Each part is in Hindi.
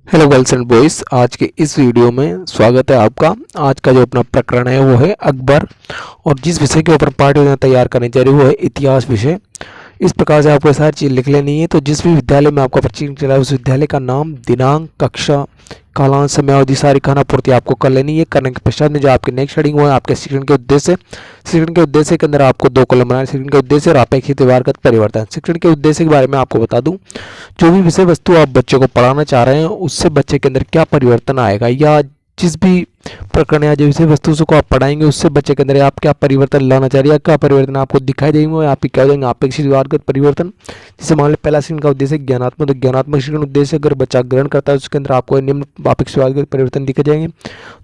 हेलो गर्ल्स एंड बॉयज़, आज के इस वीडियो में स्वागत है आपका। आज का जो अपना प्रकरण है वो है अकबर, और जिस विषय के ऊपर पाठ योजना तैयार करनी जा रही है वो है इतिहास विषय। इस प्रकार से आपको ये सारी चीज़ लिख लेनी है। तो जिस भी विद्यालय में आपका प्रशिक्षण चला है उस विद्यालय का नाम, दिनांक, कक्षा, कालांश, समयावधि सारी खाना पूर्ति आपको कर लेनी है। करने के पश्चात में जो आपकी नेक्स्ट हेडिंग वो है आपके शिक्षण के उद्देश्य। शिक्षण के उद्देश्य के अंदर आपको दो कॉलम बनाए, शिक्षण के उद्देश्य और अपेक्षित व्यवहारगत परिवर्तन। शिक्षण के उद्देश्य के बारे में आपको बता दूं, जो भी विषय वस्तु आप बच्चे को पढ़ाना चाह रहे हैं उससे बच्चे के अंदर क्या परिवर्तन आएगा, या जिस भी प्रकरण या जो विषय वस्तु को आप पढ़ाएंगे उससे बच्चे के अंदर आप क्या परिवर्तन लाना चाह रहे हैं, क्या परिवर्तन आपको दिखाई देंगे, आपकी क्या हो जाएंगे अपेक्षित व्यवहारगत परिवर्तन। जैसे मान लो पहला शिक्षण का उद्देश्य ज्ञानात्मक, तो ज्ञानात्मक शिक्षण उद्देश्य अगर बच्चा ग्रहण करता है उसके अंदर आपको निम्न अपेक्षित व्यवहारगत परिवर्तन दिखे जाएंगे।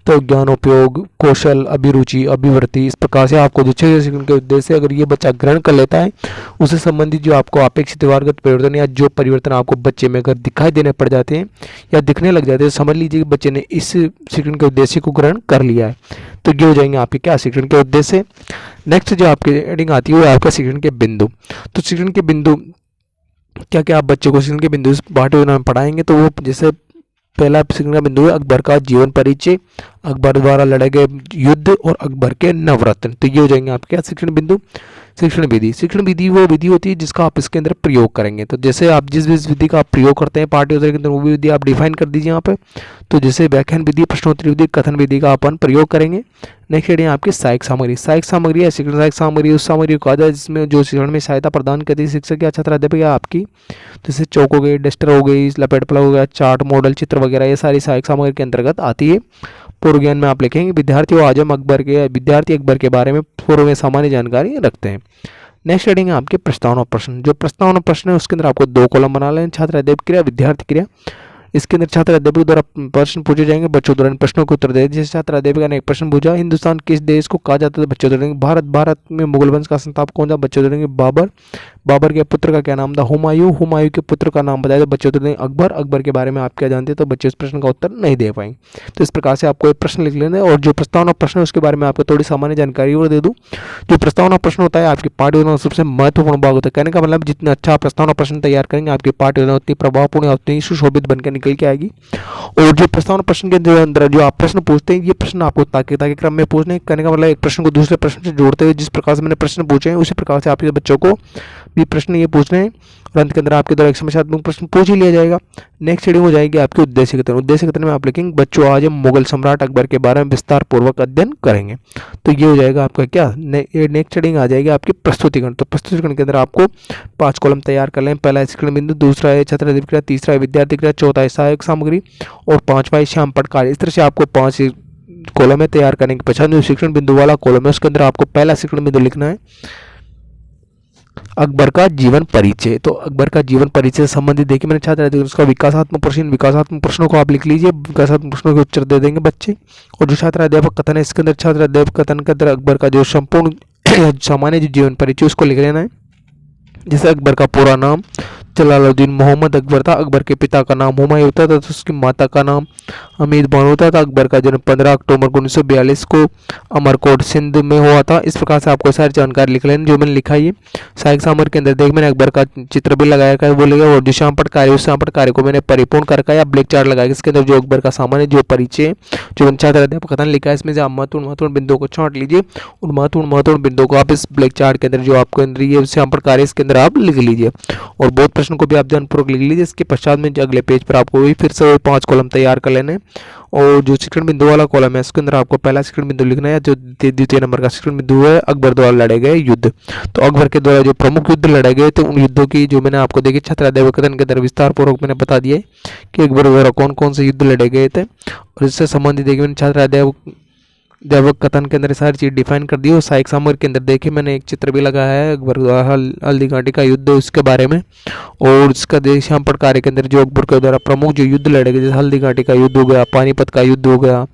तो ज्ञान उपयोग, कौशल, अभिरुचि, अभिवृत्ति, इस प्रकार से आपको जो छह शिक्षण के उद्देश्य अगर ये बच्चा ग्रहण कर लेता है उससे संबंधित जो आपको अपेक्षित व्यवहारगत परिवर्तन या जो परिवर्तन आपको बच्चे में अगर दिखाई देने पड़ जाते हैं या दिखने लग जाते हैं, समझ लीजिए कि बच्चे ने इस शिक्षण के उद्देश्य को ग्रहण कर लिया है। तो ये हो जाएंगे आपके क्या शिक्षण के उद्देश्य। नेक्स्ट जो आपकी हेडिंग आती है वो आपका शिक्षण के बिंदु। तो शिक्षण के बिंदु क्या क्या आप बच्चों को शिक्षण के बिंदु पाठ्य योजना में पढ़ाएंगे। तो वो जैसे पहला शिक्षण का बिंदु है अकबर का जीवन परिचय, अकबर द्वारा लड़े गए युद्ध और अकबर के नवरत्न। तो ये हो जाएंगे आपके क्या शिक्षण बिंदु। शिक्षण विधि, शिक्षण विधि वो विधि होती है जिसका आप इसके अंदर प्रयोग करेंगे। तो जैसे आप जिस भी विधि का आप प्रयोग करते हैं पाठ्य योजना के अंदर वो भी विधि आप डिफाइन कर दीजिए यहाँ पे। तो जैसे व्याख्यान विधि, प्रश्नोत्तरी विधि, कथन विधि का अपन प्रयोग करेंगे। नेक्स्ट हेडिंग आपकी सहायक सामग्री। सहायक सामग्री या शिक्षण सहायक सामग्री उस सामग्री को कहा जाए जिसमें जो शिक्षण में सहायता प्रदान करती है शिक्षक या छात्र अध्यापक या आपकी। जैसे चौक हो गई, डस्टर हो गई, लपेट प्लग हो गया, चार्ट, मॉडल, चित्र वगैरह, ये सारी सहायक सामग्री के अंतर्गत आती है। पूर्व ज्ञान में आप लिखेंगे विद्यार्थी अकबर के बारे में पूर्व में सामान्य जानकारी रखते हैं। नेक्स्ट हेडिंग है आपके प्रस्तावना प्रश्न। जो प्रस्तावना प्रश्न है उसके अंदर आपको दो कॉलम बना लें, छात्र अध्यापक क्रिया, विद्यार्थी क्रिया। इसके अंदर छात्र अध्यापक द्वारा प्रश्न पूछे जाएंगे, बच्चों द्वारा प्रश्नों के उत्तर दें। जैसे छात्र अध्यापक ने एक प्रश्न पूछा, हिंदुस्तान किस देश को कहा जाता है, बच्चों द्वारा भारत में मुगल वंश का संस्थापक कौन था, बच्चों द्वारा बाबर। बाबर के पुत्र का क्या नाम था, हुमायूं। हुमायूं के पुत्र का नाम बताया, तो बच्चों द्वारा अकबर। अकबर के बारे में आप क्या जानते हैं, तो बच्चे उस प्रश्न का उत्तर नहीं दे पाएंगे। तो इस प्रकार से आपको एक प्रश्न लिख लेना है। और जो प्रस्तावना प्रश्न है उसके बारे में आपको थोड़ी सामान्य जानकारी और दे दूं। जो प्रस्तावना प्रश्न होता है आपकी पाठ्य योजना सबसे महत्वपूर्ण भाग होता है। कहने का मतलब जितना अच्छा प्रस्तावना प्रश्न तैयार करेंगे आपकी पाठ्य योजना उतनी प्रभावपूर्ण, उतनी सुशोभित बनकर निकल के आएगी। और जो प्रस्तावना प्रश्न के अंदर जो आप प्रश्न पूछते हैं ये प्रश्न आपको ताकि क्रम में पूछने। कहने का मतलब एक प्रश्न को दूसरे प्रश्न से जोड़ते हुए जिस प्रकार से मैंने प्रश्न पूछे हैं उसी प्रकार से आपके बच्चों को भी प्रश्न ये पूछने हैं। और अंत के अंदर आपके द्वारा एक समस्यात्मक प्रश्न पूछ ही लिया जाएगा। नेक्स्ट हेडिंग हो जाएगी आपके उद्देश्य कथन। उद्देश्य कथन में आप लिखेंगे बच्चों आज हम मुगल सम्राट अकबर के बारे में विस्तार पूर्वक अध्ययन करेंगे। तो ये हो जाएगा आपका क्या नेक्स्ट हेडिंग आ जाएगी आपकी प्रस्तुतिकरण। तो प्रस्तुतिकरण के अंदर आपको 5 कॉलम तैयार कर लें। पहला है शिक्षण बिंदु, दूसरा है छात्र अध्यापक क्रिया, तीसरा है विद्यार्थी क्रिया, चौथा है सहायक सामग्री और पांचवा है श्याम पट कार्य। इस तरह से आपको 5 कॉलम में तैयार करने के पश्चात जो शिक्षण बिंदु वाला कॉलम है उसके अंदर आपको पहला शिक्षण बिंदु लिखना है अकबर का जीवन परिचय। तो अकबर का जीवन परिचय से संबंधित देखिए मैंने छात्र उसका विकासात्मक प्रश्नों को आप लिख लीजिए। विकासात्मक प्रश्नों के उत्तर दे देंगे बच्चे। और जो छात्र अध्यापक कथन है इसके अंदर छात्र अध्यापक कथन के अंदर अकबर का जो संपूर्ण सामान्य जो जीवन परिचय उसको लिख लेना है। जैसे अकबर का पूरा नाम जलालुद्दीन मोहम्मद अकबर था, अकबर के पिता का नाम हुमायूं था, तो उसकी माता का नाम हमीद बानो था। अकबर का जन्म 15 अक्टूबर 1942 को अमरकोट सिंध में हुआ था। इस प्रकार से आपको सारी जानकारी लिख लेनी जो मैंने लिखा है। सहायक सामग्री के अंदर देख मैंने अकबर का चित्र भी लगाया है बोलेगा। और जो श्याम पट कार्य उस श्याम पट कार्य को मैंने परिपूर्ण कर या ब्लैक चार्ट लगाया। इसके अंदर जो अकबर का सामान्य जो परिचय जो छात्र अध्यापक कथन लिखा है इसमें से आप महत्वपूर्ण बिंदुओं को छांट लीजिए। उन महत्वपूर्ण बिंदुओं को आप इस ब्लैक चार्ट के अंदर जो आपको अंदर ये श्याम पट कार्य इसके अंदर आप लिख लीजिए। और बहुत प्रश्न को भी आप ध्यानपूर्वक लिख लीजिए। इसके पश्चात में अगले पेज पर आपको वही फिर से 5 कॉलम तैयार कर लेने। और जो शिक्षण बिंदु वाला कॉलम है इसके अंदर आपको पहला शिक्षण बिंदु लिखना है। जो द्वितीय नंबर का शिक्षण बिंदु है अकबर द्वारा लड़े गए युद्ध। तो अकबर के द्वारा जो प्रमुख युद्ध लड़े गए थे उन युद्धों की जो मैंने आपको देखी छात्र अध्यापक कथन के अंदर विस्तार पूर्वक मैंने बता दिया है कि अकबर द्वारा कौन कौन से युद्ध लड़े गए थे। और इससे संबंधित देखिए मैंने छात्र अध्यापक कथन के अंदर सारी चीज डिफाइन कर दी। और सहायक सामग्री के अंदर देखिए मैंने एक चित्र भी लगाया है अकबर हल्दी घाटी का युद्ध उसके बारे में। और इसका श्याम पट कार्य के अंदर जो अकबर के द्वारा प्रमुख जो युद्ध लड़े गए जैसे हल्दी घाटी का युद्ध हो गया, पानीपत का युद्ध हो गया,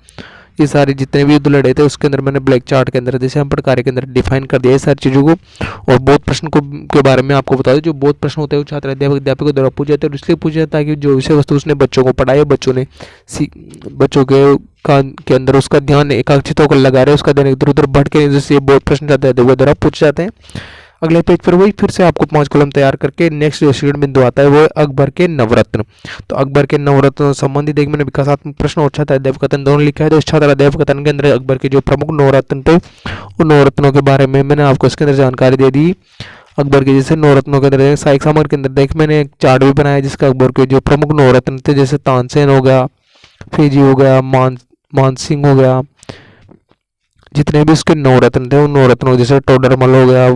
ये सारे जितने भी युद्ध लड़े थे उसके अंदर मैंने ब्लैक चार्ट के अंदर श्याम पट कार्य के अंदर डिफाइन कर दिया है सारी चीज़ों को। और बहुत प्रश्न को के बारे में आपको बता दें जो बहुत प्रश्न होते हैं वो छात्र अध्यापक के द्वारा पूछे जाते हैं। और इसलिए पूछे जाता है कि जो विषय वस्तु उसने बच्चों को पढ़ाई बच्चों के अंदर उसका ध्यान एकाग्रचित होकर लगा रहे उसका ध्यान इधर उधर भटके, जैसे बहुत प्रश्न जाते हैं द्वारा पूछे जाते हैं। अगले पेज पर वही फिर से आपको 5 कॉलम तैयार करके नेक्स्ट जो स्टूडेंट बिंदु आता है वो है अकबर के नवरत्न। तो अकबर के नवरत्न संबंधित एक मैंने विकासात्मक प्रश्न और छात्र अध्याय कथन दोनों लिखा है। तो इस छात्र अध्याय कथन के अंदर अकबर के जो प्रमुख नवरत्न थे उन नवरत्नों के बारे में मैंने आपको इसके अंदर जानकारी दे दी। अकबर के जैसे नवरत्नों के अंदर सहायक सामग्री के अंदर देख मैंने एक चार्ट भी बनाया जिसका अकबर के जो प्रमुख नवरत्न थे जैसे तानसेन हो गया, फिजी हो गया, मानसिंह हो गया, जितने भी उसके नवरत्न थे उन नवरत्नों जैसे टोडरमल हो गया,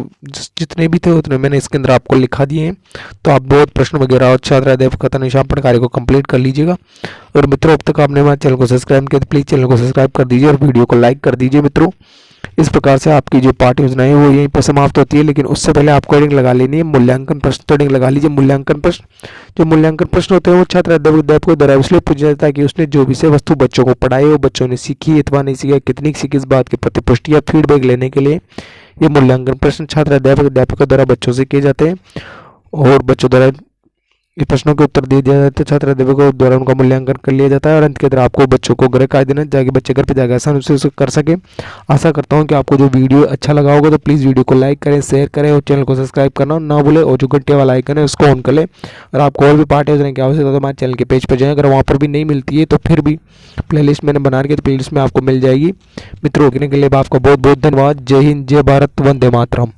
जितने भी थे उतने मैंने इसके अंदर आपको लिखा दिए हैं। तो आप बहुत प्रश्न वगैरह और छात्र अध्याय कथन निशान कार्य को कंप्लीट कर लीजिएगा। और मित्रों अब तक आपने हमारे चैनल को सब्सक्राइब किया तो प्लीज़ चैनल को सब्सक्राइब कर दीजिए और वीडियो को लाइक कर दीजिए। मित्रों इस प्रकार से आपकी जो पाठ योजना है वो यहीं पर समाप्त होती है, लेकिन उससे पहले आपको हेडिंग लगा लेनी है मूल्यांकन प्रश्न। तो हेडिंग लगा लीजिए मूल्यांकन प्रश्न। जो मूल्यांकन प्रश्न होते हैं वो छात्र अध्यापक को द्वारा इसलिए पूछा जाता है कि उसने जो विषय वस्तु बच्चों को पढ़ाई वो बच्चों ने सीखी अथवा नहीं सीखी, कितनी सीखी, इस बात की प्रतिपुष्टि या फीडबैक लेने के लिए ये मूल्यांकन प्रश्न छात्र अध्यापक द्वारा बच्चों से किए जाते हैं और बच्चों द्वारा ये प्रश्नों के उत्तर दिए जाते हैं। छात्र अध्यापकों द्वारा उनका मूल्यांकन कर लिया जाता है और अंत के अंदर आपको बच्चों को गृह कार्य देना ताकि बच्चे घर पे जाकर आसानी से कर सके। आशा करता हूँ कि आपको जो वीडियो अच्छा लगा होगा तो प्लीज़ वीडियो को लाइक करें, शेयर करें और चैनल को सब्सक्राइब करना ना भूलें और जो घंटे वाला आइकन है उसको ऑन कर लें। और आपको और भी पाठ योजना की आवश्यकता है तो हमारे चैनल के पेज पर जाएँ, अगर वहाँ पर भी नहीं मिलती है तो फिर भी प्लेलिस्ट मैंने बना रखी है तो प्लेलिस्ट में आपको मिल जाएगी। मित्रों के लिए आपका बहुत बहुत धन्यवाद। जय हिंद, जय भारत, वंदे मातरम।